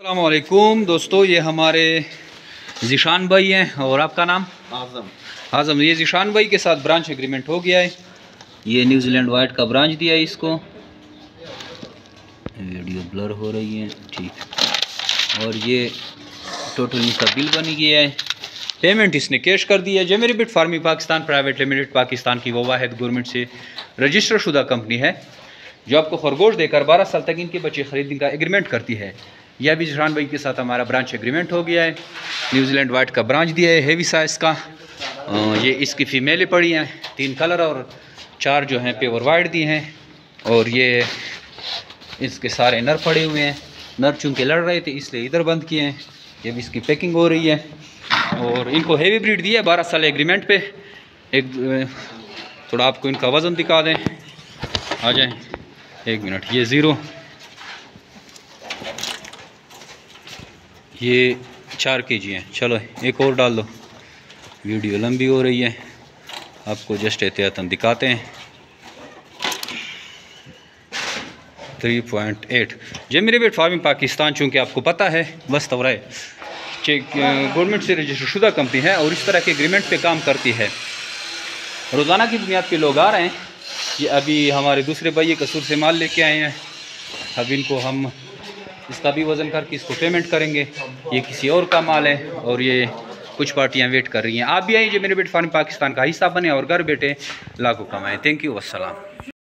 अस्सलामुअलैकुम दोस्तों, ये हमारे ज़ीशान भाई हैं और आपका नाम? आज़म। ये ज़ीशान भाई के साथ ब्रांच एग्रीमेंट हो गया है। ये न्यूजीलैंड वाइट का ब्रांच दिया है इसको। वीडियो ब्लर हो रही है, ठीक। और ये टोटल इनका बिल बन गया है। पेमेंट इसने कैश कर दी है। जेमेरी bit farming Pakistan private limited Pakistan की वो वाहिद गवर्नमेंट से रजिस्टर शुदा कंपनी है जो आपको खरगोश देकर 12 साल तक इनके बच्चे खरीदने का एग्रीमेंट करती है। यह भी ज़ीशान भाई के साथ हमारा ब्रांच एग्रीमेंट हो गया है। न्यूजीलैंड वाइट का ब्रांच दिया है, हेवी साइज़ का। ये इसकी फ़ीमेलें पड़ी हैं, 3 कलर और 4 जो हैं प्योर वाइट दी हैं। और ये इसके सारे नर पड़े हुए हैं। नर चूँकि लड़ रहे थे इसलिए इधर बंद किए हैं। ये भी इसकी पैकिंग हो रही है। और इनको हेवी ब्रीड दी है 12 साल एग्रीमेंट पे। एक थोड़ा आपको इनका वज़न दिखा दें, आ जाएं, 1 मिनट। ये 0, ये 4 kg हैं। चलो एक और डाल दो, वीडियो लंबी हो रही है, आपको जस्ट एहतियातन दिखाते हैं। 3.8 जेमेरी बिट फार्मिंग पाकिस्तान, चूँकि आपको पता है बस तवरा गवर्नमेंट से रजिस्टर शुदा कंपनी है और इस तरह के एग्रीमेंट पे काम करती है। रोज़ाना की बुनियाद पे लोग आ रहे हैं। ये अभी हमारे दूसरे भाई कसूर से माल लेके आए हैं। अब इनको हम इसका भी वज़न करके इसको पेमेंट करेंगे। ये किसी और का माल है और ये कुछ पार्टियां वेट कर रही हैं। आप भी आइए, जेमेरी बिट फार्मिंग पाकिस्तान का हिस्सा बने और घर बैठे लाखों कमाएं। थैंक यू, अस्सलाम।